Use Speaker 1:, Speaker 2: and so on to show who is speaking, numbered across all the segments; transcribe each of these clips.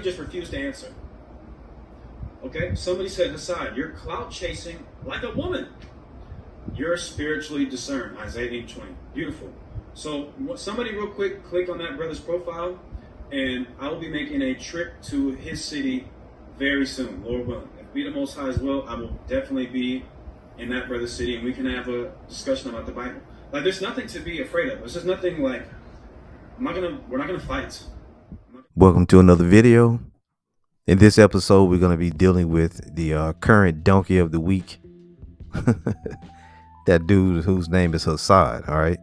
Speaker 1: somebody just refused to answer. Okay, somebody said, Hassan, you're clout chasing like a woman. You're spiritually discerned. Isaiah 8:20. Beautiful. So somebody real quick, click on that brother's profile, and I will be making a trip to his city very soon, Lord willing. If be the Most High's will, I will definitely be in that brother's city, and we can have a discussion about the Bible. Like, there's nothing to be afraid of. There's just nothing like, we're not gonna fight.
Speaker 2: Welcome to another video. In this episode, we're going to be dealing with the current donkey of the week. That dude whose name is Hassan. All right.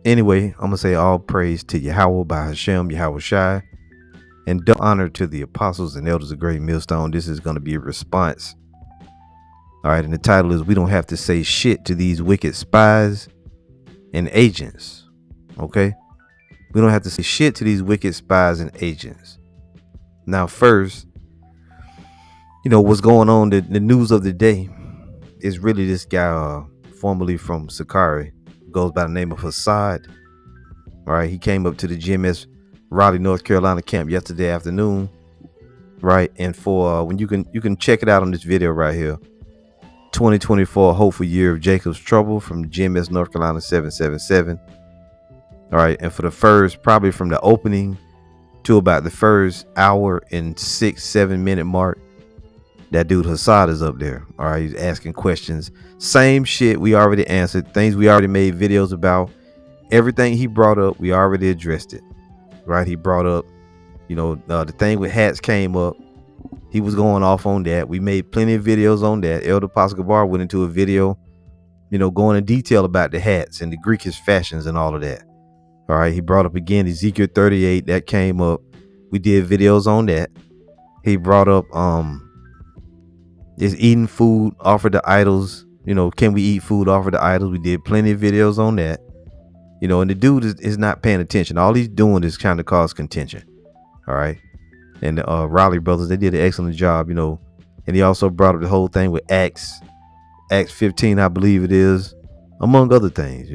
Speaker 2: Anyway, I'm going to say all praise to Yahawah by Hashem, Yahawashi, and honor to the apostles and elders of Great Millstone. This is going to be a response. All right. And the title is, we don't have to say shit to these wicked spies and agents. Okay. We don't have to say shit to these wicked spies and agents. Now, first, what's going on? The news of the day is really this guy, formerly from Sakari, goes by the name of Hassan. All right. He came up to the GMS Raleigh, North Carolina camp yesterday afternoon. Right. And for when you can check it out on this video right here. 2024 hopeful year of Jacob's trouble from GMS North Carolina 777. All right. And for the first, probably from the opening to about the first hour and 6-7 minute mark, that dude Hassan is up there. All right. He's asking questions. Same shit we already answered. Things we already made videos about. Everything he brought up, we already addressed it. Right. He brought up, the thing with hats came up. He was going off on that. We made plenty of videos on that. Elder Pascal Bar went into a video, going in detail about the hats and the Greekish fashions and all of that. All right. He brought up again Ezekiel 38. That came up. We did videos on that. He brought up is eating food offered to idols. Can we eat food offered to idols? We did plenty of videos on that. And the dude is not paying attention. All he's doing is trying to cause contention. All right. And the Raleigh brothers, they did an excellent job, and he also brought up the whole thing with Acts 15, I believe it is, among other things.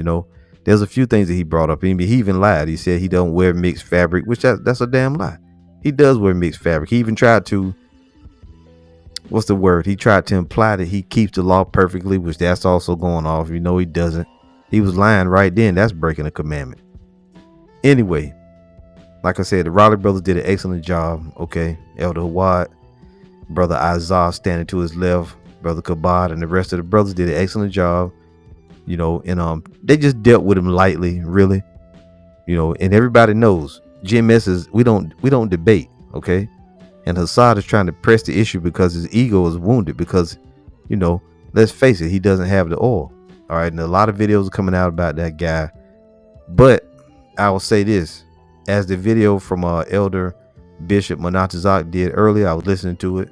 Speaker 2: There's a few things that he brought up. He even lied. He said he don't wear mixed fabric, which that's a damn lie. He does wear mixed fabric. He even tried to, what's the word? He tried to imply that he keeps the law perfectly, which that's also going off. He doesn't. He was lying right then. That's breaking a commandment. Anyway, like I said, the Raleigh brothers did an excellent job. Okay. Elder Hawad, brother Atha standing to his left, brother Kabad, and the rest of the brothers did an excellent job. And they just dealt with him lightly, really. And everybody knows GMS is we don't debate, okay? And Hassan is trying to press the issue because his ego is wounded because, let's face it, he doesn't have the oil. All right, and a lot of videos are coming out about that guy. But I will say this, as the video from Elder Bishop Monatazak did earlier, I was listening to it.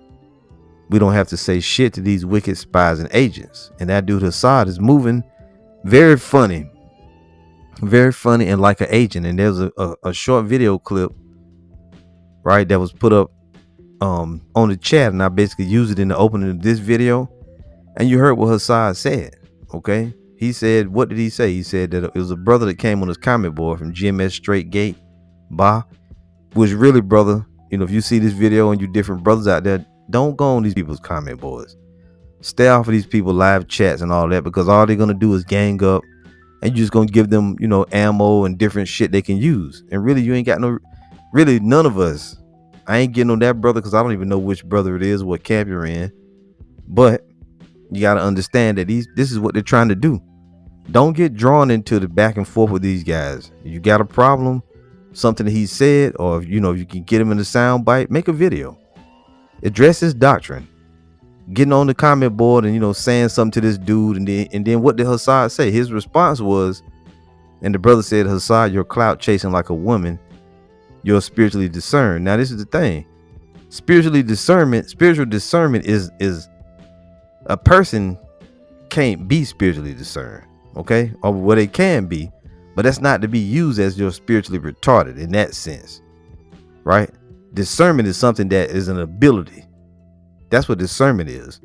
Speaker 2: We don't have to say shit to these wicked spies and agents. And that dude Hassan is moving very funny and like an agent. And there's a short video clip, right, that was put up on the chat, and I basically used it in the opening of this video. And you heard what Hassan said. Okay, he said, what did he say? He said that it was a brother that came on his comment board from GMS Straight Gate which really, brother, if you see this video and you different brothers out there, don't go on these people's comment boards. Stay off of these people live chats and all that, because all they're going to do is gang up, and you're just going to give them, ammo and different shit they can use. And really, you ain't got none of us. I ain't getting on that brother because I don't even know which brother it is, what camp you're in. But you got to understand that this is what they're trying to do. Don't get drawn into the back and forth with these guys. If you got a problem, something that he said, or if you can get him in a sound bite, make a video. Address his doctrine. Getting on the comment board and saying something to this dude, and then what did Hassan say? His response was, and the brother said, Hassan, you're clout chasing like a woman. You're spiritually discerned. Now this is the thing. Spiritual discernment is a person can't be spiritually discerned, okay? Or what it can be, but that's not to be used as you're spiritually retarded in that sense, right? Discernment is something that is an ability. That's what discernment is.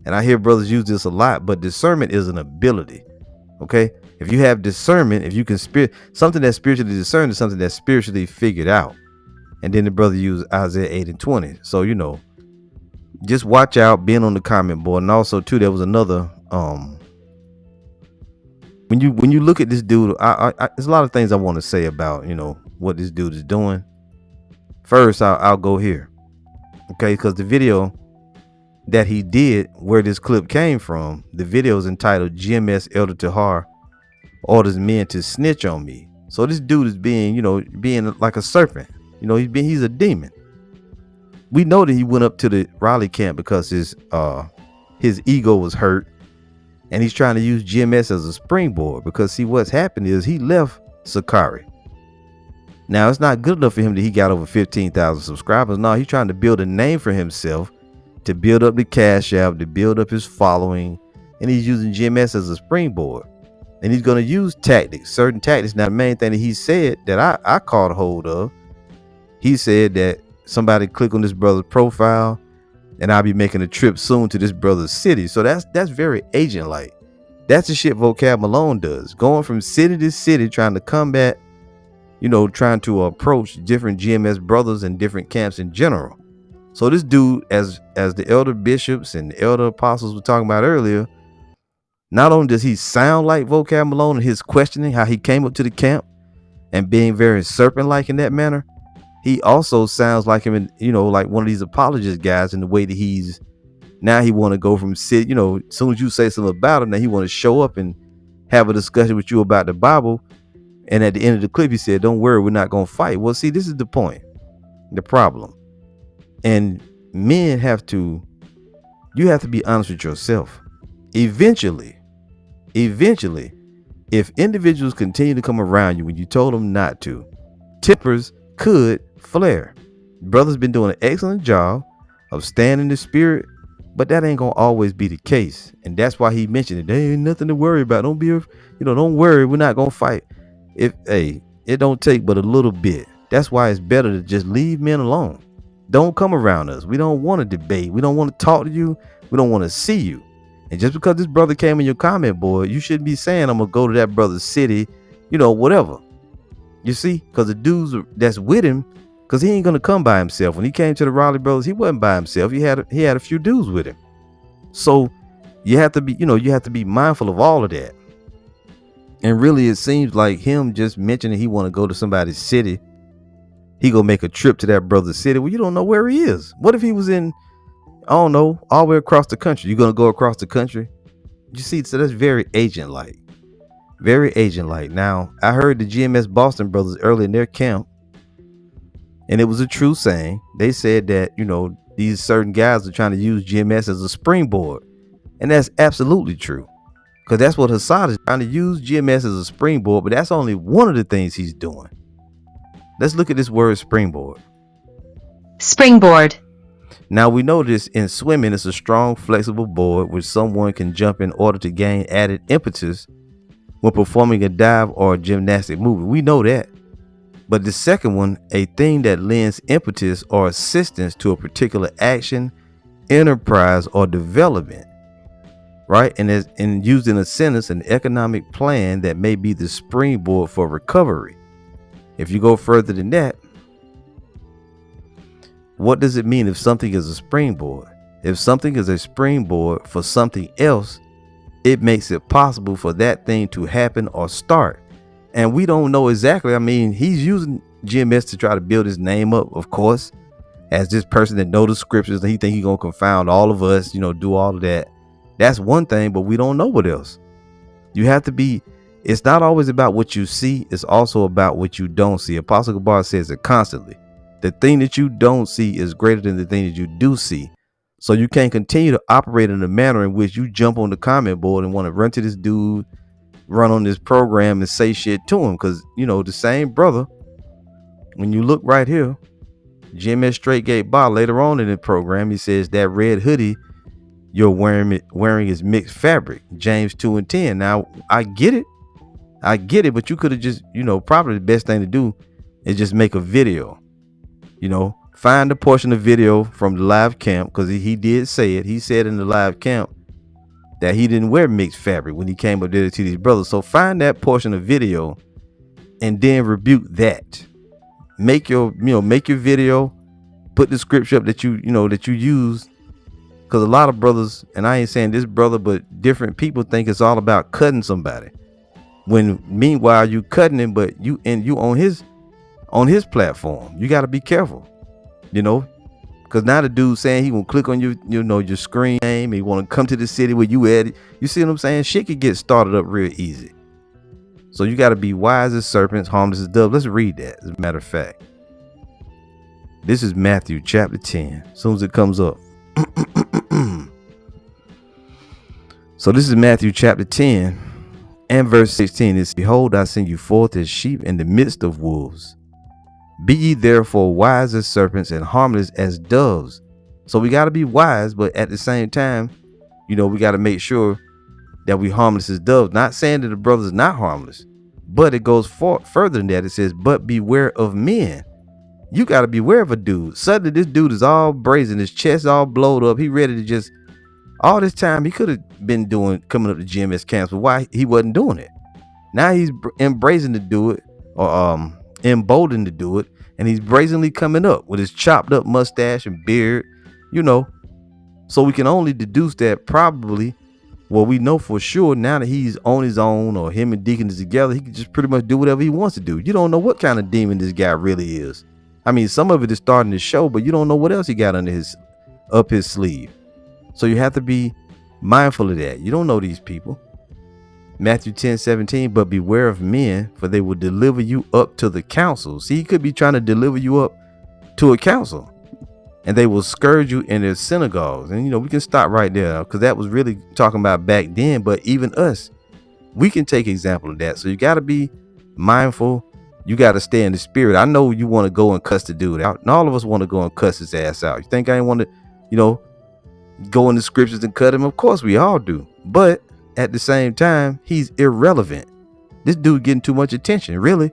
Speaker 2: And I hear brothers use this a lot, but discernment is an ability. Okay. If you have discernment, if you can something that's spiritually discerned is something that's spiritually figured out. And then the brother used Isaiah 8:20. So, you know, just watch out being on the comment board. And also too, there was another when you look at this dude, there's a lot of things I want to say about, you know, what this dude is doing. First, I'll go here. Okay, because the video that he did, where this clip came from, the video is entitled GMS Elder Tahar orders men to snitch on me. So this dude is being, you know, being like a serpent. You know, he's a demon. We know that he went up to the Raleigh camp because his ego was hurt, and he's trying to use GMS as a springboard. Because see, what's happened is he left Sakari. Now it's not good enough for him that he got over 15,000 subscribers. No, he's trying to build a name for himself, to build up the cash app, to build up his following, and he's using GMS as a springboard. And he's going to use certain tactics. Now, the main thing that he said that I caught hold of, he said that somebody click on this brother's profile and I'll be making a trip soon to this brother's city. So that's very agent-like. That's the shit Vocab Malone does. Going from city to city, trying to combat, you know, trying to approach different GMS brothers and different camps in general. So this dude, as the elder bishops and the elder apostles were talking about earlier, not only does he sound like Vocab Malone in his questioning, how he came up to the camp and being very serpent-like in that manner, he also sounds like him in, you know, like one of these apologist guys in the way that he want to go from city, you know, as soon as you say something about him, now he want to show up and have a discussion with you about the Bible. And at the end of the clip, he said, don't worry, we're not going to fight. Well, see, this is the point, the problem. And men you have to be honest with yourself. Eventually, if individuals continue to come around you when you told them not to, tempers could flare. Brother's been doing an excellent job of staying in the spirit, but that ain't gonna always be the case. And that's why he mentioned it. There ain't nothing to worry about. Don't worry, we're not gonna fight. It don't take but a little bit. That's why it's better to just leave men alone. Don't come around us. We don't want to debate. We don't want to talk to you. We don't want to see you. And just because this brother came in your comment board, you shouldn't be saying, I'm going to go to that brother's city, you know, whatever. You see, because the dudes that's with him, because he ain't going to come by himself. When he came to the Raleigh brothers, he wasn't by himself. He had a few dudes with him. So you have to be mindful of all of that. And really, it seems like him just mentioning he want to go to somebody's city, he gonna make a trip to that brother's city. Well, you don't know where he is. What if he was in, I don't know, all the way across the country? You're gonna go across the country? You see, so that's very agent-like. Very agent-like. Now, I heard the GMS Boston brothers early in their camp, and it was a true saying. They said that, you know, these certain guys are trying to use GMS as a springboard. And that's absolutely true. Because that's what Hassad is trying to use GMS as a springboard, but that's only one of the things he's doing. Let's look at this word springboard.
Speaker 3: Springboard.
Speaker 2: Now we know this in swimming, it's a strong, flexible board which someone can jump in order to gain added impetus when performing a dive or a gymnastic movement. We know that. But the second one, a thing that lends impetus or assistance to a particular action, enterprise, or development. Right? And used in a sentence, an economic plan that may be the springboard for recovery. If you go further than that, what does it mean if something is a springboard? If something is a springboard for something else, it makes it possible for that thing to happen or start. And we don't know exactly. I mean, he's using GMS to try to build his name up, of course, as this person that knows the scriptures, and he think he's going to confound all of us, you know, do all of that. That's one thing, but we don't know what else. You have to be, it's not always about what you see. It's also about what you don't see. Apostle Gabar says it constantly. The thing that you don't see is greater than the thing that you do see. So you can't continue to operate in a manner in which you jump on the comment board and want to run to this dude, run on this program and say shit to him. Because, you know, the same brother, when you look right here, GMS Straight Gate Bar, later on in the program, he says that red hoodie you're wearing is mixed fabric. James 2:10. Now, I get it, but you could have just, you know, probably the best thing to do is just make a video. You know, find a portion of video from the live camp, because he did say it. He said in the live camp that he didn't wear mixed fabric when he came up there to these brothers. So find that portion of video and then rebuke that. make your video, put the scripture up that you use. Because a lot of brothers, and I ain't saying this brother, but different people think it's all about cutting somebody. When meanwhile you cutting him, but you on his platform. You got to be careful, because now the dude saying he gonna click on your screen name, he want to come to the city where you at. You see what I'm saying? Shit could get started up real easy. So you got to be wise as serpents, harmless as doves. Let's read that. As a matter of fact, this is Matthew chapter 10. As soon as it comes up. So this is Matthew chapter 10 and verse 16. It's, behold, I send you forth as sheep in the midst of wolves. Be ye therefore wise as serpents and harmless as doves. So we got to be wise, but at the same time, we got to make sure that we harmless as doves. Not saying that the brother's not harmless, but it goes further than that. It says, but beware of men. You got to beware of a dude. Suddenly this dude is all brazen, his chest all blowed up. He ready to just, all this time he could have been coming up to GMS camps, but why he wasn't doing it? Now he's embracing to do it, or emboldened to do it, and he's brazenly coming up with his chopped up mustache and beard, So we can only deduce that probably, well, we know for sure now that he's on his own, or him and Deacon is together, he can just pretty much do whatever he wants to do. You don't know what kind of demon this guy really is. I mean, some of it is starting to show, but you don't know what else he got up his sleeve. So you have to be mindful of that. You don't know these people. Matthew 10:17, but beware of men, for they will deliver you up to the council. See, he could be trying to deliver you up to a council, and they will scourge you in their synagogues. And we can stop right there, because that was really talking about back then. But even us, we can take example of that. So you got to be mindful. You got to stay in the spirit. I know you want to go and cuss the dude out, and all of us want to go and cuss his ass out. You think I ain't want to, go in the scriptures and cut him? Of course we all do. But at the same time, he's irrelevant. This dude getting too much attention, really.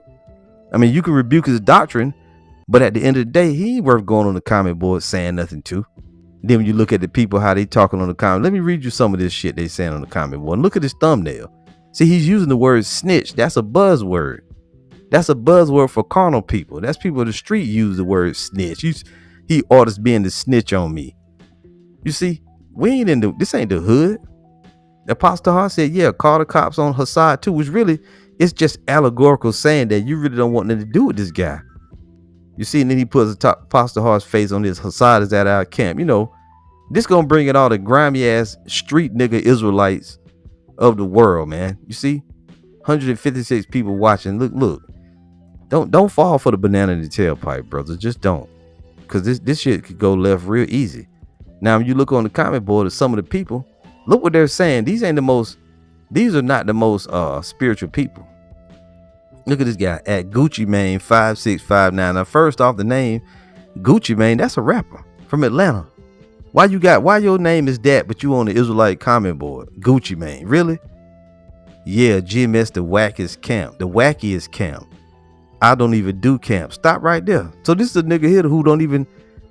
Speaker 2: I mean, you can rebuke his doctrine, but at the end of the day, he ain't worth going on the comment board saying nothing to. Then when you look at the people, how they talking on the comment, let me read you some of this shit they saying on the comment board. And look at his thumbnail. See, he's using the word snitch. That's a buzzword. That's a buzzword for carnal people. That's people in the street use the word snitch. He orders being the snitch on me. You see, we ain't this ain't the hood. Apostle Hart said, yeah, call the cops on her side too, which really, it's just allegorical saying that you really don't want nothing to do with this guy. You see, and then he puts Apostle Hart's face on this Hassad is at our camp. This gonna bring it all the grimy ass street nigga Israelites of the world, man. You see, 156 people watching. Look. Don't fall for the banana in the tailpipe, brothers. Just don't, because this shit could go left real easy. Now, when you look on the comment board of some of the people, look what they're saying. These are not the most spiritual people. Look at this guy at Gucci Mane 5659. Now, first off, the name Gucci Mane, that's a rapper from Atlanta. Why your name is that, but you on the Israelite comment board? Gucci Mane, really? Yeah, GMS the wackiest camp. I don't even do camp. Stop right there. So this is a nigga here who don't even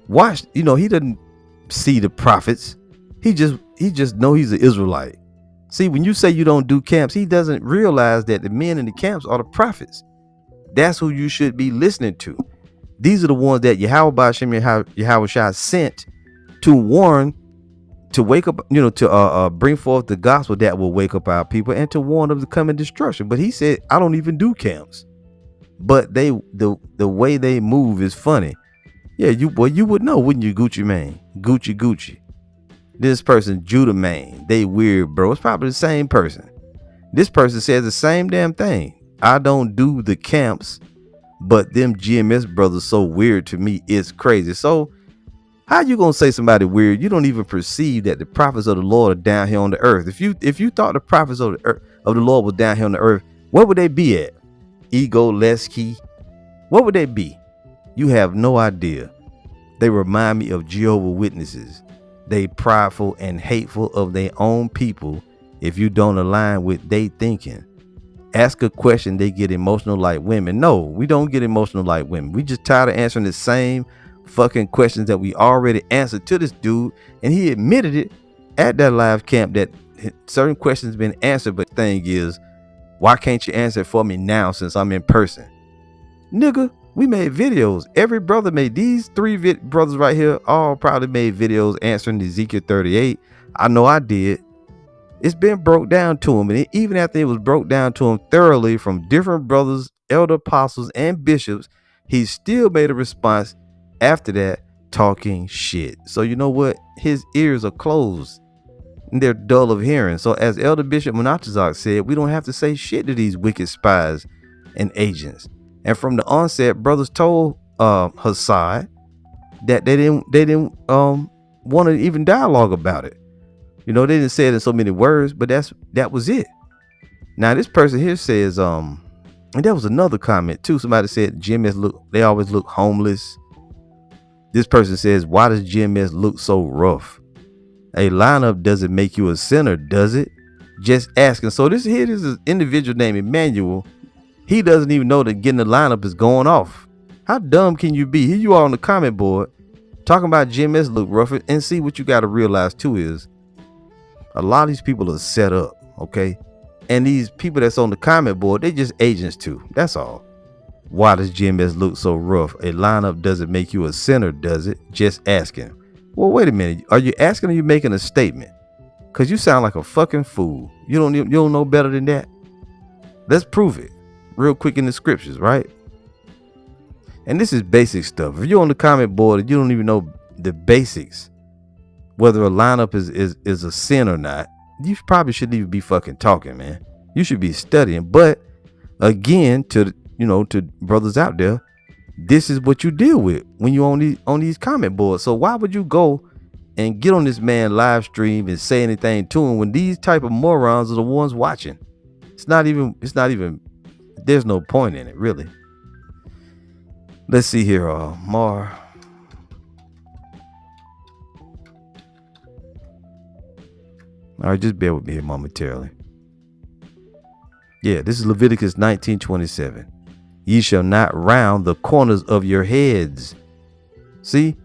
Speaker 2: watch, he doesn't see the prophets. He just know he's an Israelite. See, when you say you don't do camps, he doesn't realize that the men in the camps are the prophets. That's who you should be listening to. These are the ones that Yahawashi sent to warn, to wake up, to bring forth the gospel that will wake up our people, and to warn of the coming destruction. But he said, I don't even do camps. But the way they move is funny. Yeah, you would know, wouldn't you, Gucci Mane? Gucci. This person, Judah Mane. They weird, bro. It's probably the same person. This person says the same damn thing. I don't do the camps, but them GMS brothers so weird to me, it's crazy. So how you gonna say somebody weird? You don't even perceive that the prophets of the Lord are down here on the earth. If you thought the prophets of the Lord was down here on the earth, where would they be at? Ego, less key. What would they be? You have no idea. They remind me of Jehovah's Witnesses. They prideful and hateful of their own people. If you don't align with they thinking, ask a question, they get emotional like women. No, we don't get emotional like women. We just tired of answering the same fucking questions that we already answered to this dude, and he admitted it at that live camp that certain questions been answered. But the thing is, why can't you answer it for me now since I'm in person? Nigga, We made videos. Every brother made these three brothers right here. All probably made videos answering Ezekiel 38. I know I did. It's been broke down to him, and even after it was broke down to him thoroughly from different brothers, elder apostles, and bishops, he still made a response after that, talking shit. So you know what? His ears are closed and they're dull of hearing. So as Elder Bishop Monatazak said, we don't have to say shit to these wicked spies and agents. And from the onset, brothers told Hassad that they didn't want to even dialogue about it. You know, they didn't say it in so many words, but that was it. Now this person here says, and there was another comment too. Somebody said they always look homeless. This person says, why does GMS look so rough? A lineup doesn't make you a sinner, does it? Just asking. So this is an individual named Emmanuel. He doesn't even know that getting the lineup is going off. How dumb can you be? Here you are on the comment board talking about GMS look rough. And see, what you got to realize too is a lot of these people are set up, okay? And these people that's on the comment board, they just agents too. That's all. Why does GMS look so rough? A lineup doesn't make you a sinner, does it? Just asking. Well, wait a minute. Are you asking or are you making a statement? Because you sound like a fucking fool. You don't know better than that. Let's prove it real quick in the scriptures, right? And this is basic stuff. If you're on the comment board and you don't even know the basics, whether a lineup is a sin or not, you probably shouldn't even be fucking talking, man. You should be studying. But again, to brothers out there, this is what you deal with when you're on these comment boards. So why would you go and get on this man live stream and say anything to him when these type of morons are the ones watching? It's not even, there's no point in it, really. Let's see here, Mar. All right, just bear with me here momentarily. Yeah, this is Leviticus 19:27. Ye shall not round the corners of your heads. See?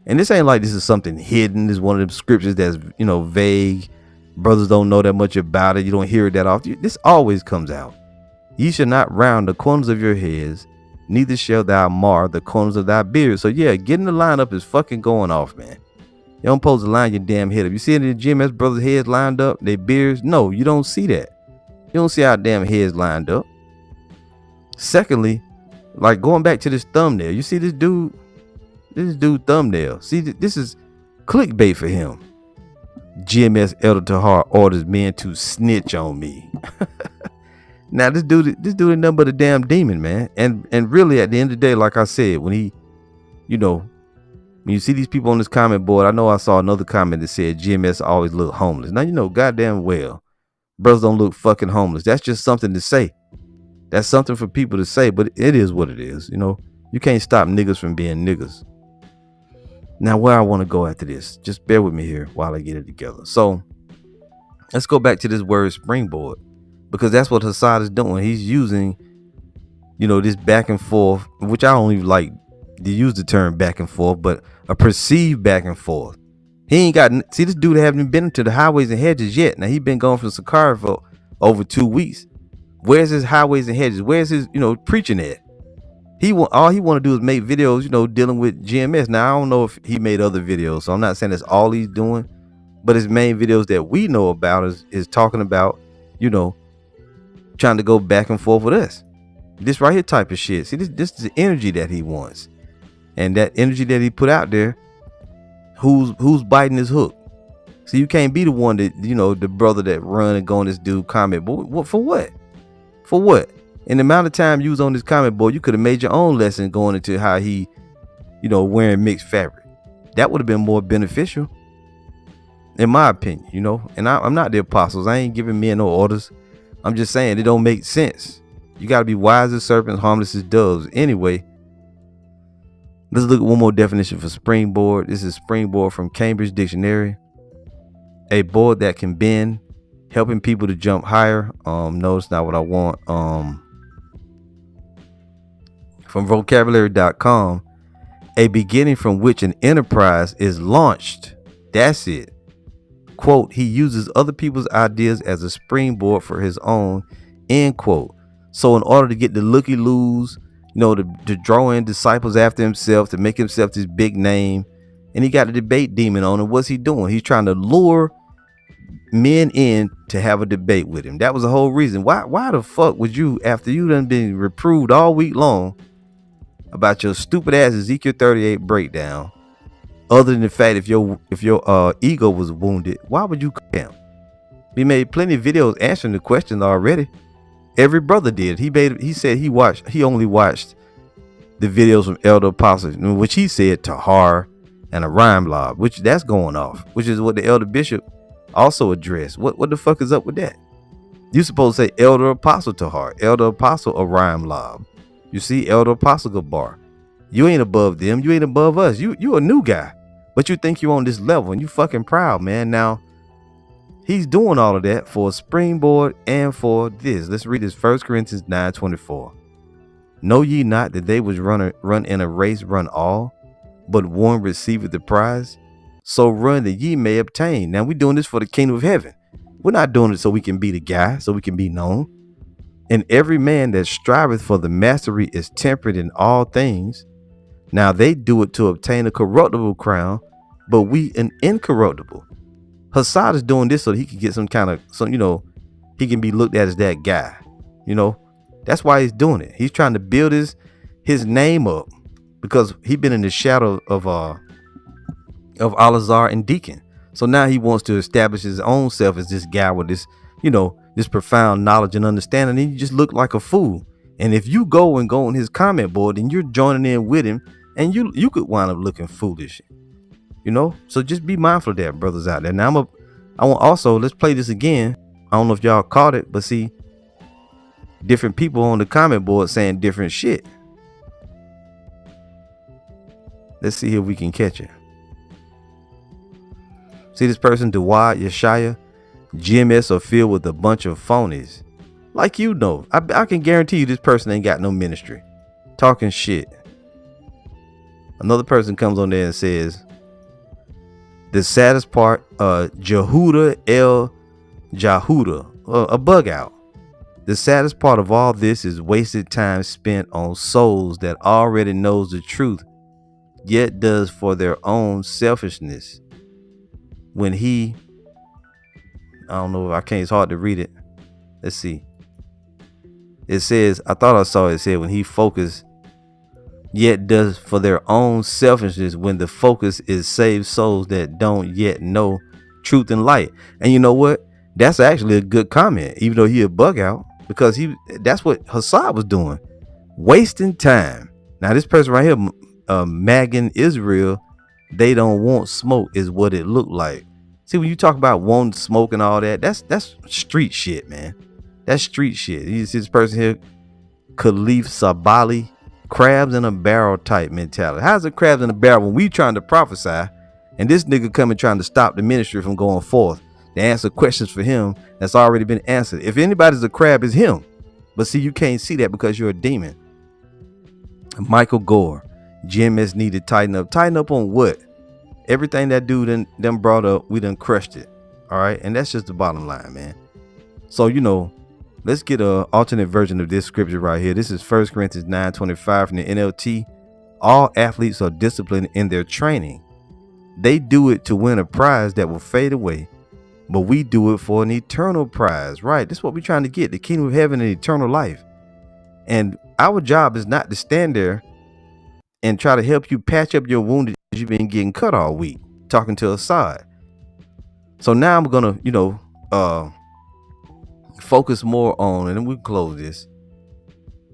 Speaker 2: And this ain't like this is something hidden. This is one of the scriptures that's, vague. Brothers don't know that much about it. You don't hear it that often. This always comes out. Ye shall not round the corners of your heads, neither shall thou mar the corners of thy beard. So yeah, getting the lineup is fucking going off, man. You don't supposed to line your damn head up. You see any of the GMS brothers' heads lined up, their beards? No, you don't see that. You don't see how damn heads lined up. Secondly, like going back to this thumbnail, you see this dude thumbnail. See, this is clickbait for him. GMS Elder Tahar orders men to snitch on me. Now this dude is nothing but a damn demon, man. And really at the end of the day, like I said, when you see these people on this comment board, I know I saw another comment that said GMS always look homeless. Now, goddamn well, brothers don't look fucking homeless. That's just something to say. That's something for people to say, but it is what it is. You can't stop niggas from being niggas. Now, where I want to go after this, just bear with me here while I get it together. So let's go back to this word springboard, because that's what Hassad is doing. He's using, this back and forth, which I don't even like to use the term back and forth, but a perceived back and forth. He ain't got, see, this dude haven't been to the highways and hedges yet. Now he been going from Sakara for over 2 weeks. Where's his highways and hedges? Where's his, preaching at? All he want to do is make videos, dealing with GMS. Now I don't know if he made other videos, so I'm not saying that's all he's doing, but his main videos that we know about is talking about, trying to go back and forth with us. This right here type of shit. See, this is the energy that he wants. And that energy that he put out there, who's biting his hook? So you can't be the one that, the brother that run and go on this dude comment board. What for what? For what? In the amount of time you was on this comment board, you could have made your own lesson going into how he, wearing mixed fabric. That would have been more beneficial, in my opinion, And I'm not the apostles. I ain't giving men no orders. I'm just saying it don't make sense. You got to be wise as serpents, harmless as doves. Anyway, let's look at one more definition for springboard. This is springboard from Cambridge Dictionary. A board that can bend, helping people to jump higher. No, it's not what I want. From vocabulary.com, a beginning from which an enterprise is launched. That's it. Quote, he uses other people's ideas as a springboard for his own, end quote. So in order to get the looky-loos, to draw in disciples after himself, to make himself this big name. And he got a debate demon on him. What's he doing? He's trying to lure men in to have a debate with him. That was the whole reason. Why the fuck would you, after you done been reproved all week long about your stupid ass Ezekiel 38 breakdown, other than the fact if your ego was wounded, why would you come? We made plenty of videos answering the question already. Every brother did. He said he only watched the videos from Elder Apostles, which he said Tahar and a rhyme lob, which that's going off, which is what the Elder Bishop also addressed. What the fuck is up with that? You supposed to say Elder Apostle Tahar, Elder Apostle a rhyme lob. You see, Elder Apostle Gabar. You ain't above them. You ain't above us. You a new guy, but you think you on this level and you fucking proud, man. Now he's doing all of that for a springboard and for this. Let's read this 1 Corinthians 9:24. Know ye not that they which run in a race run all, but one receiveth the prize? So run that ye may obtain. Now we're doing this for the kingdom of heaven. We're not doing it so we can be the guy, so we can be known. And every man that striveth for the mastery is temperate in all things. Now they do it to obtain a corruptible crown, but we an incorruptible. Hassad is doing this so that he can get he can be looked at as that guy. That's why he's doing it. He's trying to build his name up because he's been in the shadow of Alazar and Deacon. So now he wants to establish his own self as this guy with this, this profound knowledge and understanding. And you just look like a fool. And if you go on his comment board and you're joining in with him, and you could wind up looking foolish, So just be mindful of that, brothers out there. Now I want also, let's play this again. I don't know if y'all caught it, but see, different people on the comment board saying different shit. Let's see if we can catch it. See this person, Dawad Yeshaya, GMS are filled with a bunch of phonies. Like I can guarantee you this person ain't got no ministry. Talking shit. Another person comes on there and says, the saddest part, Yehuda El Jahuda, a bug out. The saddest part of all this is wasted time spent on souls that already knows the truth, yet does for their own selfishness. When I don't know, it's hard to read it. Let's see. It says, I thought I saw it said when he focused, yet does for their own selfishness, when the focus is save souls that don't yet know truth and light. And you know what? That's actually a good comment, even though he a bug out, because that's what Hassad was doing. Wasting time. Now this person right here, Magan Israel, they don't want smoke is what it looked like. See, when you talk about wanting smoke and all that, that's street shit, man. That's street shit. You see this person here, Khalif Sabali, crabs in a barrel type mentality. How's it crabs in a barrel when we trying to prophesy and this nigga coming trying to stop the ministry from going forth to answer questions for him that's already been answered? If anybody's a crab, it's him. But see, you can't see that because you're a demon. Michael Gore, GMS need to tighten up. Tighten up on what? Everything that dude done brought up, we done crushed it. All right. And that's just the bottom line, man. So, let's get an alternate version of this scripture right here. This is 1 Corinthians 9:25 from the NLT. All athletes are disciplined in their training. They do it to win a prize that will fade away, but we do it for an eternal prize. Right. This is what we're trying to get, the kingdom of heaven and eternal life. And our job is not to stand there and try to help you patch up your wound that you've been getting cut all week, talking to Assad. So now I'm going to, focus more on, and then we'll close this,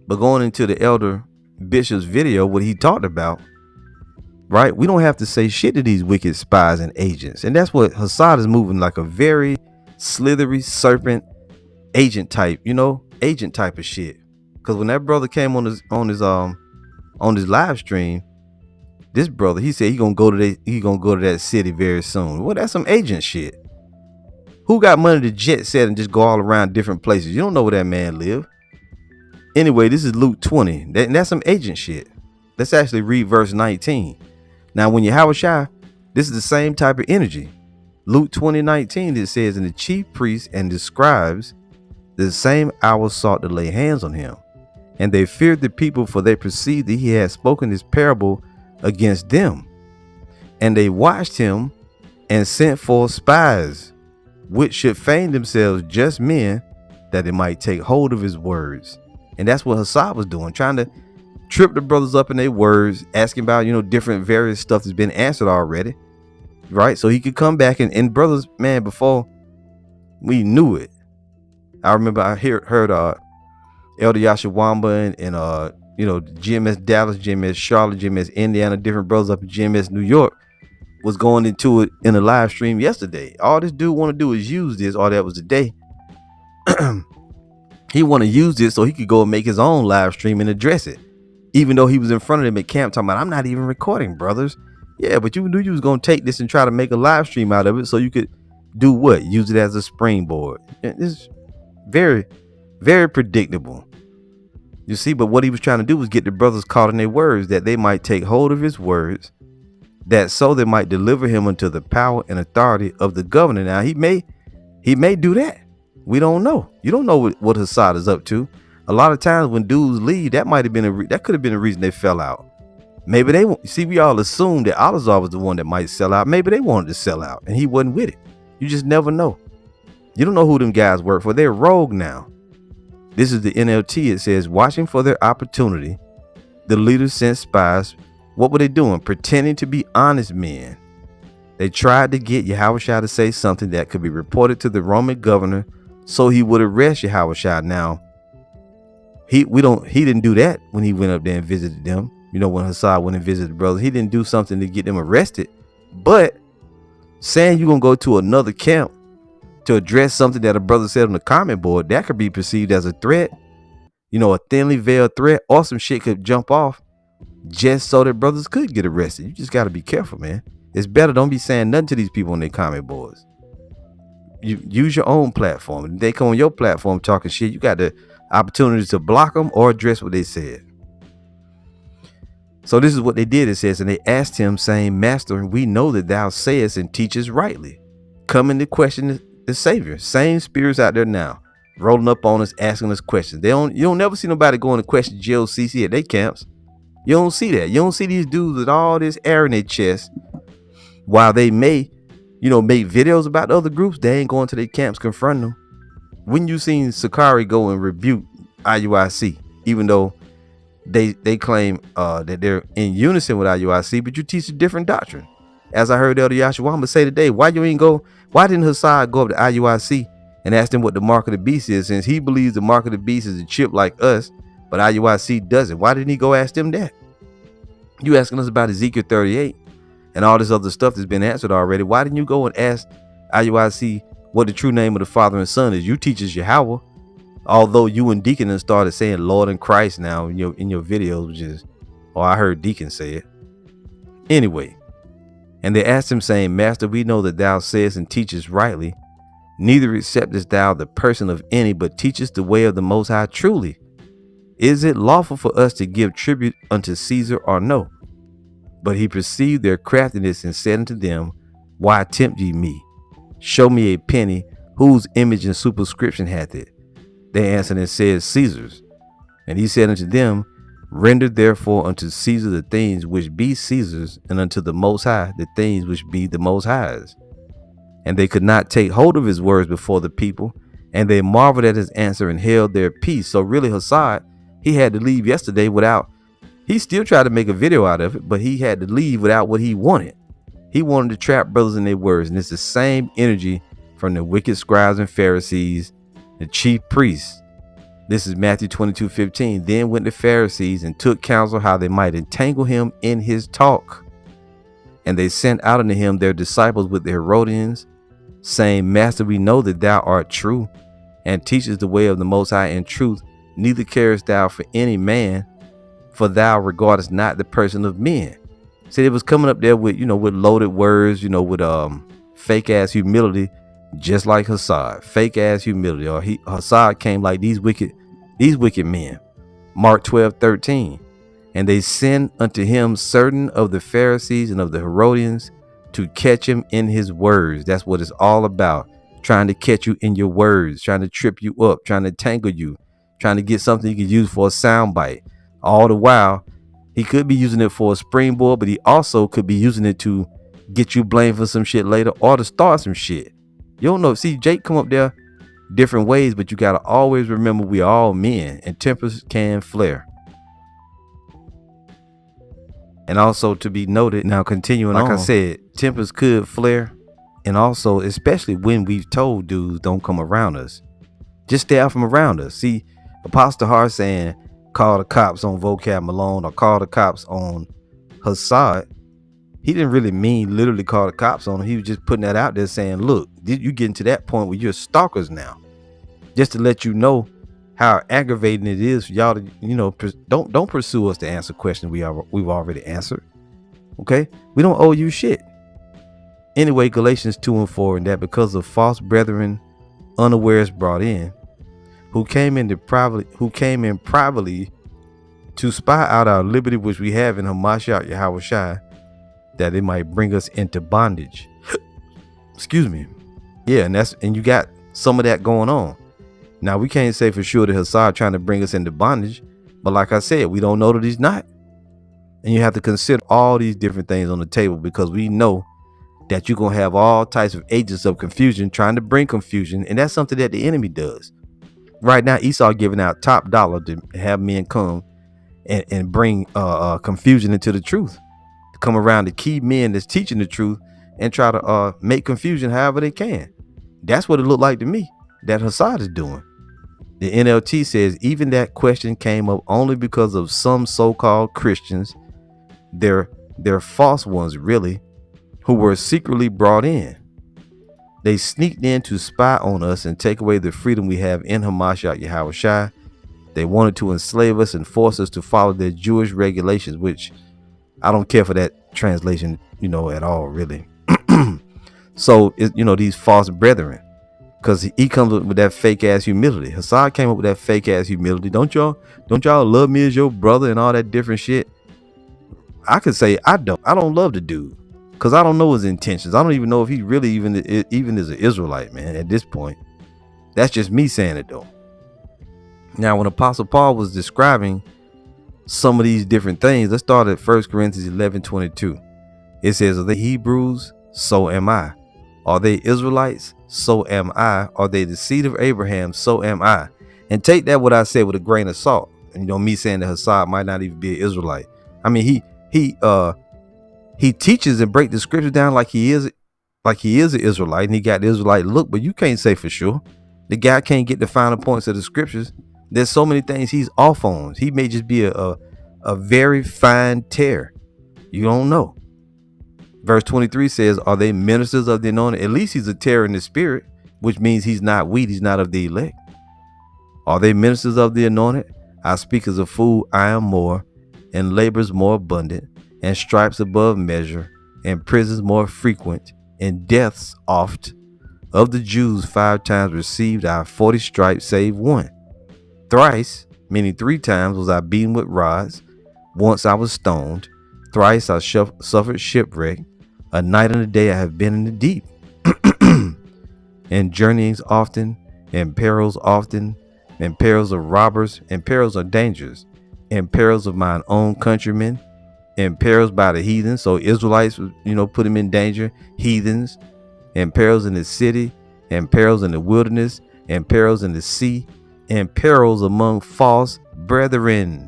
Speaker 2: but going into the Elder Bishop's video, what he talked about, right? We don't have to say shit to these wicked spies and agents. And that's what Hassad is moving, like a very slithery serpent agent type, agent type of shit. Because when that brother came on his live stream, this brother, he said he gonna go to that city very soon. Well, that's some agent shit. Who got money to jet set and just go all around different places? You don't know where that man live. Anyway, this is Luke 20. That's some agent shit. Let's actually read verse 19. Now, when Yahawashi, this is the same type of energy. Luke 20:19, it says, and the chief priests and the scribes the same hour sought to lay hands on him. And they feared the people, for they perceived that he had spoken this parable against them. And they watched him and sent for spies, which should feign themselves just men, that they might take hold of his words. And that's what Hassan was doing, trying to trip the brothers up in their words, asking about, different various stuff that's been answered already, right? So he could come back and brothers, man, before we knew it. I remember I heard Elder Yahawah and GMS Dallas, GMS Charlotte, GMS Indiana, different brothers up in GMS New York was going into it in a live stream yesterday. All this dude want to do is use this, or that was the day. He want to use this so he could go and make his own live stream and address it, even though he was in front of them at camp talking about, I'm not even recording, brothers. Yeah, but you knew you was going to take this and try to make a live stream out of it so you could do what? Use it as a springboard. It's very, very predictable. You see, but what he was trying to do was get the brothers caught in their words, that they might take hold of his words, that so they might deliver him unto the power and authority of the governor. Now he may do that. We don't know. You don't know what Hassan is up to. A lot of times when dudes leave, that might have been that could have been a reason they fell out. Maybe they see, we all assumed that Al-Azhar was the one that might sell out. Maybe they wanted to sell out and he wasn't with it. You just never know. You don't know who them guys work for. They're rogue now. This is the NLT. It says, watching for their opportunity, the leaders sent spies. What were they doing? Pretending to be honest men. They tried to get Yahawashi to say something that could be reported to the Roman governor so he would arrest Yahawashi. Now, he didn't do that when he went up there and visited them. When Hassan went and visited the brothers, he didn't do something to get them arrested. But saying you're going to go to another camp to address something that a brother said on the comment board, that could be perceived as a threat, a thinly veiled threat, or some shit could jump off just so that brothers could get arrested. You just got to be careful, man. It's better don't be saying nothing to these people on their comment boards. You use your own platform. If they come on your platform talking shit, you got the opportunity to block them or address what they said. So this is what they did. It says, and they asked him, saying, Master, we know that thou sayest and teachest rightly, coming to question the Savior. Same spirits out there now, rolling up on us, asking us questions. You don't never see nobody going to question GOCC at their camps. You don't see that. You don't see these dudes with all this air in their chest. While they may, make videos about other groups, they ain't going to their camps confronting them. When you seen Sakari go and rebuke IUIC, even though they claim that they're in unison with IUIC, but you teach a different doctrine. As I heard Elder Yahawah say today, why didn't Hassan go up to IUIC and ask them what the mark of the beast is, since he believes the mark of the beast is a chip like us, but IUIC doesn't? Why didn't he go ask them that? You asking us about Ezekiel 38 and all this other stuff that's been answered already. Why didn't you go and ask IUIC what the true name of the Father and Son is? You teach us Yahawah, although you and Deacon have started saying Lord and Christ now in your videos, which is, I heard Deacon say it. Anyway, and they asked him, saying, Master, we know that thou sayest and teachest rightly, neither acceptest thou the person of any, but teachest the way of the Most High truly. Is it lawful for us to give tribute unto Caesar or no? But he perceived their craftiness and said unto them, Why tempt ye me? Show me a penny, whose image and superscription hath it? They answered and said, Caesar's. And he said unto them, Render therefore unto Caesar the things which be Caesar's, and unto the Most High the things which be the Most High's. And they could not take hold of his words before the people, and they marveled at his answer and held their peace. So really, Hassan, he had to leave yesterday without, he still tried to make a video out of it, but he had to leave without what he wanted. He wanted to trap brothers in their words. And it's the same energy from the wicked scribes and Pharisees, the chief priests. This is Matthew 22:15. Then went the Pharisees and took counsel how they might entangle him in his talk. And they sent out unto him their disciples with the Herodians, saying, Master, we know that thou art true, and teachest the way of the Most High in truth, neither carest thou for any man, for thou regardest not the person of men. See, it was coming up there with, with loaded words, with fake ass humility, just like Hassan, fake ass humility. Or Hassan came like these wicked men. Mark 12:13. And they sent unto him certain of the Pharisees and of the Herodians to catch him in his words. That's what it's all about. Trying to catch you in your words, trying to trip you up, trying to tangle you, trying to get something he could use for a sound bite. All the while, he could be using it for a springboard, but he also could be using it to get you blamed for some shit later or to start some shit. You don't know. See, Jake come up there different ways, but you got to always remember we are all men and tempers can flare. And also to be noted, now continuing on, like I said, tempers could flare. And also, especially when we've told dudes don't come around us. Just stay out from around us. See, Apostle Hart saying, call the cops on Vocab Malone or call the cops on Hassad. He didn't really mean literally call the cops on him. He was just putting that out there saying, look, you getting to that point where you're stalkers now. Just to let you know how aggravating it is for y'all to, you know, don't pursue us to answer questions we've already answered. Okay? We don't owe you shit. Anyway, Galatians 2:4, and that because of false brethren unawares brought in, who came in privately to spy out our liberty which we have in Hamashiach Yahawashi, that it might bring us into bondage. Excuse me. Yeah, and you got some of that going on. Now we can't say for sure that Hassad trying to bring us into bondage, but like I said, we don't know that he's not. And you have to consider all these different things on the table, because we know that you're going to have all types of agents of confusion trying to bring confusion. And that's something that the enemy does. Right now, Esau giving out top dollar to have men come and bring confusion into the truth. To come around the key men that's teaching the truth and try to make confusion however they can. That's what it looked like to me that Hassad is doing. The NLT says even that question came up only because of some so-called Christians. They're false ones, really, who were secretly brought in. They sneaked in to spy on us and take away the freedom we have in Hamashiach Yahawashi. They wanted to enslave us and force us to follow their Jewish regulations, which I don't care for that translation, you know, at all, really. So, you know, these false brethren, because he comes up with that fake ass humility. Hassad came up with that fake ass humility. Don't y'all love me as your brother and all that different shit? I could say I don't love the dude, because I don't know his intentions. I don't even know if he really even is an Israelite, man, at this point. That's just me saying it, though. Now, when Apostle Paul was describing some of these different things, let's start at 1 Corinthians 11:22. It says, are they Hebrews? So am I. Are they Israelites? So am I. Are they the seed of Abraham? So am I. And take that what I said with a grain of salt. And you know, me saying that Hassad might not even be an Israelite. I mean, he teaches and breaks the scriptures down like he is an Israelite, and he got the Israelite look, but you can't say for sure. The guy can't get the final points of the scriptures. There's so many things he's off on. He may just be a very fine tear. You don't know. Verse 23 says, are they ministers of the anointed? At least he's a tear in the spirit, which means he's not wheat. He's not of the elect. Are they ministers of the anointed? I speak as a fool. I am more, and labors more abundant, and stripes above measure, and prisons more frequent, and deaths oft. Of the Jews 5 times received I 40 stripes, save one. Thrice, meaning 3 times, was I beaten with rods. Once I was stoned. Thrice I suffered shipwreck. A night and a day I have been in the deep. And journeyings often, and perils often, and perils of robbers, and perils of dangers, and perils of mine own countrymen, and perils by the heathens. So Israelites, you know, put him in danger. Heathens, and perils in the city, and perils in the wilderness, and perils in the sea, and perils among false brethren.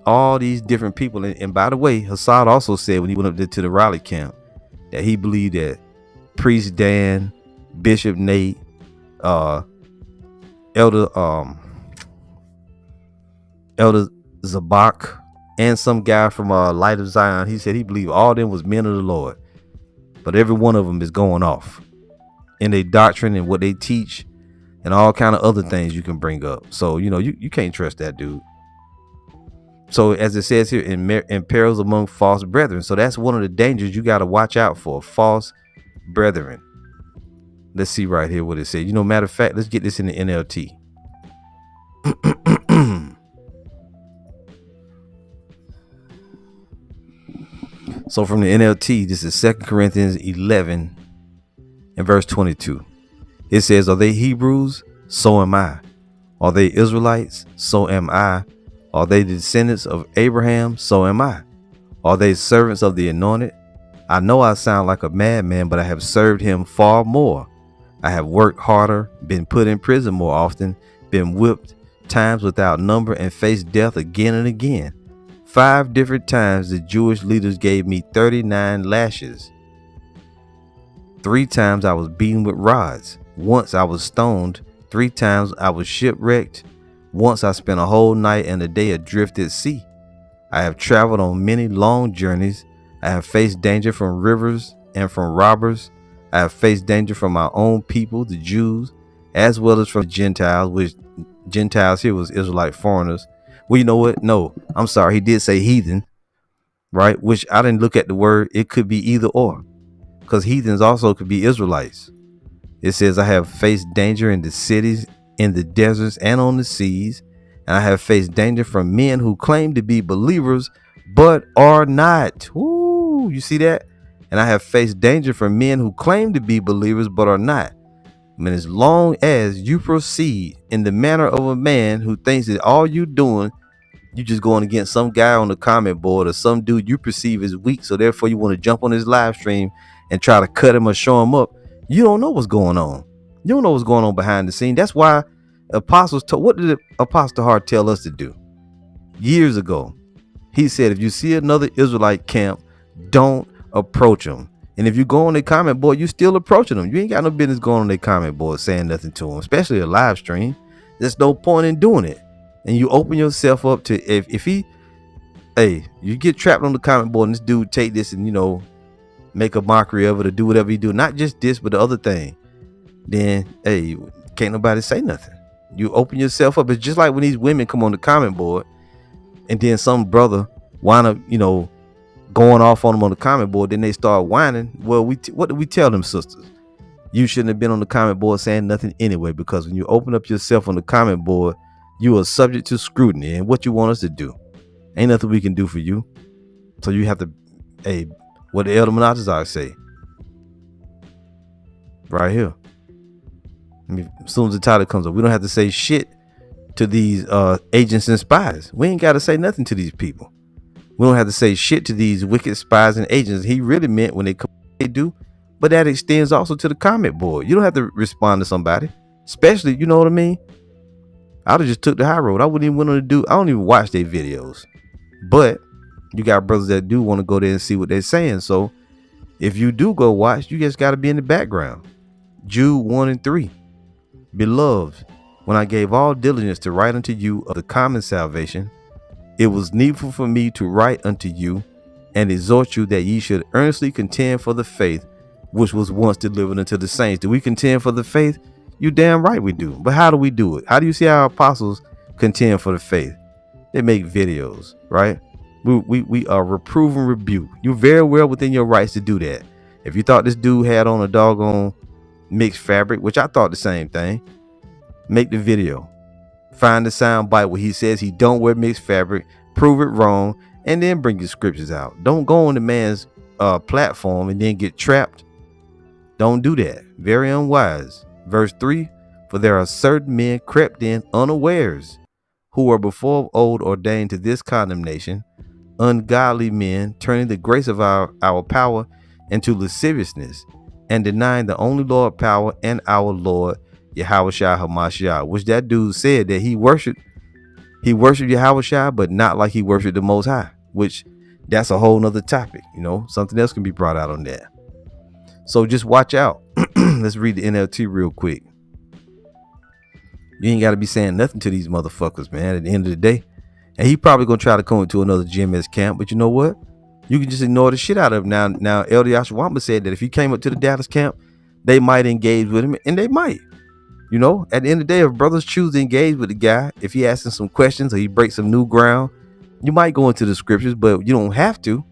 Speaker 2: All these different people. And by the way, Hassad also said when he went up there to the Raleigh camp that he believed that Priest Dan, Bishop Nate, Elder Zabak, and some guy from Light of Zion, he said he believed all of them was men of the Lord, but every one of them is going off in their doctrine and what they teach and all kind of other things you can bring up. So, you know, you can't trust that dude. So as it says here, in perils among false brethren. So that's one of the dangers you got to watch out for, false brethren. Let's see right here what it says. You know, matter of fact, let's get this in the NLT. So from the NLT, this is 2 Corinthians 11 and verse 22. It says, are they Hebrews? So am I. Are they Israelites? So am I. Are they descendants of Abraham? So am I. Are they servants of the anointed? I know I sound like a madman, but I have served him far more. I have worked harder, been put in prison more often, been whipped times without number, and faced death again and again. 5 different times the Jewish leaders gave me 39 lashes. 3 times I was beaten with rods. Once I was stoned. 3 times I was shipwrecked. Once I spent a whole night and a day adrift at sea. I have traveled on many long journeys. I have faced danger from rivers and from robbers. I have faced danger from my own people, the Jews, as well as from the Gentiles, which Gentiles here was Israelite foreigners. Well, you know what? No, I'm sorry. He did say heathen, right? Which I didn't look at the word. It could be either or, because heathens also could be Israelites. It says, I have faced danger in the cities, in the deserts, and on the seas. And I have faced danger from men who claim to be believers, but are not. Ooh, you see that? And I have faced danger from men who claim to be believers, but are not. I mean, as long as you proceed in the manner of a man who thinks that all you doing, you just going against some guy on the comment board or some dude you perceive as weak, so therefore you want to jump on his live stream and try to cut him or show him up. You don't know what's going on. You don't know what's going on behind the scene. That's why apostles told, what did Apostle Hart tell us to do years ago? He said, if you see another Israelite camp, don't approach them. And if you go on their comment board, you still approaching them. You ain't got no business going on their comment board saying nothing to them, especially a live stream. There's no point in doing it. And you open yourself up to, if he, hey, you get trapped on the comment board and this dude take this and, you know, make a mockery of it or do whatever he do, not just this, but the other thing, then, hey, can't nobody say nothing. You open yourself up. It's just like when these women come on the comment board and then some brother wind up, you know, going off on them on the comment board, then they start whining. Well, what do we tell them, sisters? You shouldn't have been on the comment board saying nothing anyway, because when you open up yourself on the comment board, you are subject to scrutiny and what you want us to do. Ain't nothing we can do for you. So you have to, hey, what the Elder Monatazar say right here. I mean, as soon as the title comes up, we don't have to say shit to these agents and spies. We ain't got to say nothing to these people. We don't have to say shit to these wicked spies and agents. He really meant when they do, but that extends also to the comment board. You don't have to respond to somebody, especially, you know what I mean? I'd have just took the high road. I wouldn't even want to do, I don't even watch their videos, but you got brothers that do want to go there and see what they're saying. So if you do go watch, you just got to be in the background. Jude 1:3, beloved, when I gave all diligence to write unto you of the common salvation, it was needful for me to write unto you and exhort you that ye should earnestly contend for the faith which was once delivered unto the saints. Do we contend for the faith? You damn right we do. But how do we do it? How do you see our apostles contend for the faith? They make videos, right? We are reprove and rebuke. You're very well within your rights to do that. If you thought this dude had on a doggone mixed fabric, which I thought the same thing, make the video. Find the sound bite where he says he don't wear mixed fabric, prove it wrong, and then bring your scriptures out. Don't go on the man's platform and then get trapped. Don't do that. Very unwise. Verse 3, for there are certain men crept in unawares, who were before of old ordained to this condemnation, ungodly men, turning the grace of our power into lasciviousness, and denying the only Lord power and our Lord Yahawashi HaMashiach, which that dude said that he worshiped Yahawashi, but not like he worshiped the Most High, which that's a whole nother topic. You know, something else can be brought out on that. So just watch out. Let's read the NLT real quick. You ain't got to be saying nothing to these motherfuckers, man, at the end of the day. And he probably going to try to come into another GMS camp, but you know what? You can just ignore the shit out of him. Now, Elder Yahawah said that if he came up to the Dallas camp, they might engage with him, and they might. You know, at the end of the day, if brothers choose to engage with the guy, if he asks him some questions or he breaks some new ground, you might go into the scriptures, but you don't have to,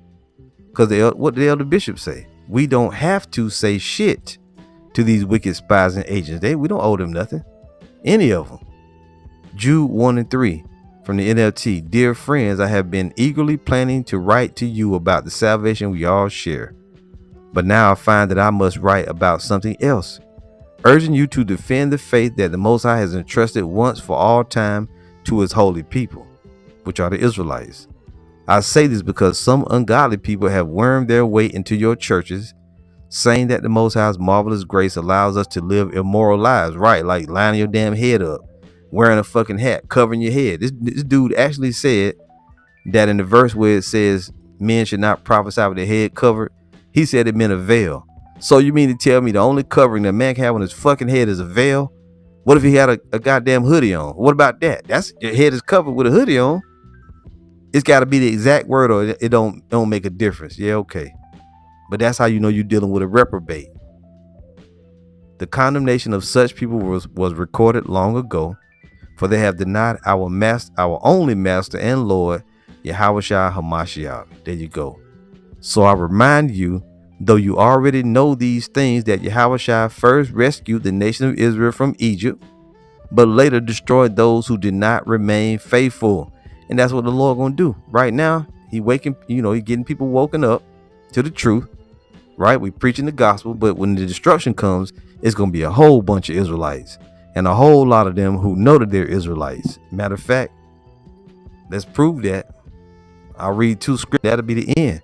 Speaker 2: because what did the elder bishop say? We don't have to say shit to these wicked spies and agents. We don't owe them nothing, any of them. Jude 1:3 from the NLT. Dear friends, I have been eagerly planning to write to you about the salvation we all share, but now I find that I must write about something else. urging you to defend the faith that the Most High has entrusted once for all time to his holy people, which are the Israelites. I say this because some ungodly people have wormed their way into your churches, saying that the Most High's marvelous grace allows us to live immoral lives, right? Like lining your damn head up, wearing a fucking hat, covering your head. This dude actually said that in the verse where it says men should not prophesy with their head covered, he said it meant a veil. So you mean to tell me the only covering that man can have on his fucking head is a veil? What if he had a goddamn hoodie on? What about that? That's your head is covered with a hoodie on. It's got to be the exact word, or it don't make a difference. Yeah, okay. But that's how you know you're dealing with a reprobate. The condemnation of such people was recorded long ago, for they have denied our only master and Lord, Yahawashi HaMashiach. There you go. So I remind you, though you already know these things, that Yahawashi first rescued the nation of Israel from Egypt, but later destroyed those who did not remain faithful. And that's what the Lord gonna do. Right now, he getting people woken up to the truth, right? We preaching the gospel, but when the destruction comes, it's gonna be a whole bunch of Israelites, and a whole lot of them who know that they're Israelites. Matter of fact, let's prove that. I'll read 2 scriptures. That'll be the end.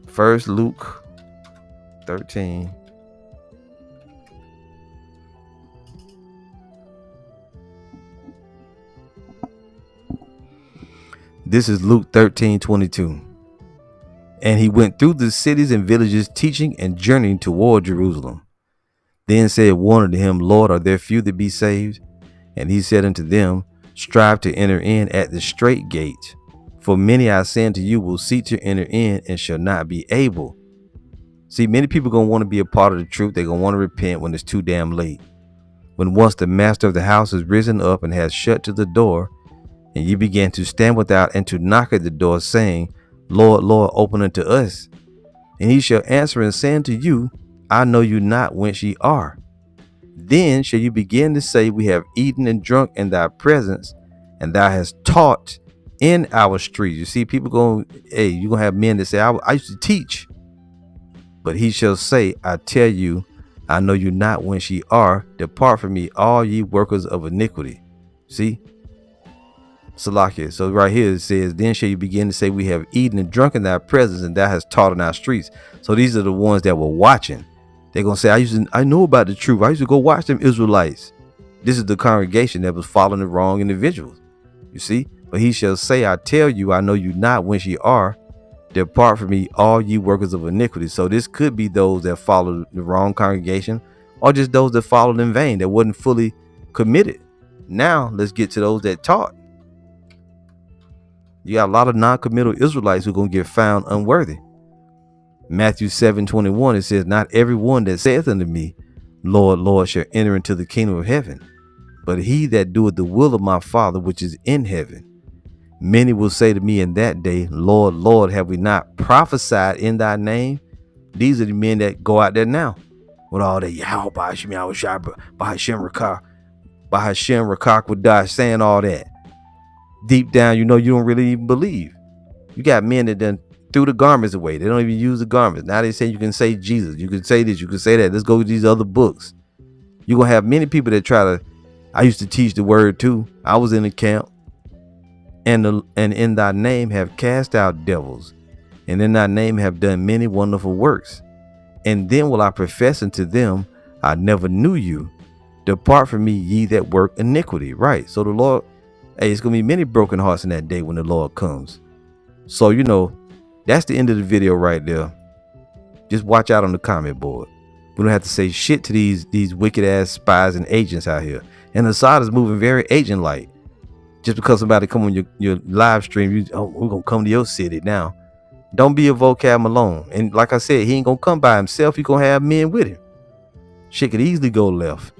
Speaker 2: First, Luke 13. This is Luke 13:22. And he went through the cities and villages, teaching and journeying toward Jerusalem. Then said one unto him, Lord, are there few that be saved? And he said unto them, strive to enter in at the strait gate. For many, I say unto you, will seek to enter in and shall not be able. See, many people going to want to be a part of the truth. They're going to want to repent when it's too damn late. When once the master of the house is risen up and has shut to the door, and ye began to stand without and to knock at the door, saying, Lord, Lord, open unto us. And he shall answer and say unto you, I know you not whence ye are. Then shall you begin to say, we have eaten and drunk in thy presence, and thou hast taught in our streets. You see, people going, hey, you're going to have men that say, I used to teach. But he shall say, I tell you, I know you not whence ye are. Depart from me, all ye workers of iniquity. See? Salakia. So right here it says, then shall you begin to say, we have eaten and drunk in thy presence, and thou hast taught in our streets. So these are the ones that were watching. They're going to say, I know about the truth. I used to go watch them Israelites. This is the congregation that was following the wrong individuals. You see? But he shall say, I tell you, I know you not whence ye are. Depart from me, all ye workers of iniquity. So this could be those that followed the wrong congregation, or just those that followed in vain, that wasn't fully committed. Now let's get to those that taught. You got a lot of non-committal Israelites who are going to get found unworthy. Matthew 7:21, it says, not everyone that saith unto me, Lord, Lord, shall enter into the kingdom of heaven, but he that doeth the will of my Father which is in heaven. Many will say to me in that day, Lord, Lord, have we not prophesied in thy name? These are the men that go out there now with all that Yahawah, Qadash, saying all that. Deep down, you know, you don't really even believe. You got men that done threw the garments away. They don't even use the garments. Now they say you can say Jesus. You can say this. You can say that. Let's go with these other books. You're going to have many people that try to. I used to teach the word too. I was in the camp. And in thy name have cast out devils. And in thy name have done many wonderful works. And then will I profess unto them, I never knew you. Depart from me, ye that work iniquity. Right. So the Lord. Hey, it's going to be many broken hearts in that day when the Lord comes. So, you know, that's the end of the video right there. Just watch out on the comment board. We don't have to say shit to these wicked ass spies and agents out here. And Assad is moving very agent-like. Just because somebody come on your live stream, we're going to come to your city now. Don't be a vocab Malone. And like I said, he ain't going to come by himself. He's going to have men with him. Shit could easily go left.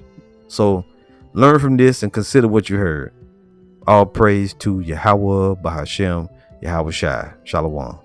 Speaker 2: So learn from this and consider what you heard. All praise to Yahawah, Bahashem, Yahawashi. Shalom.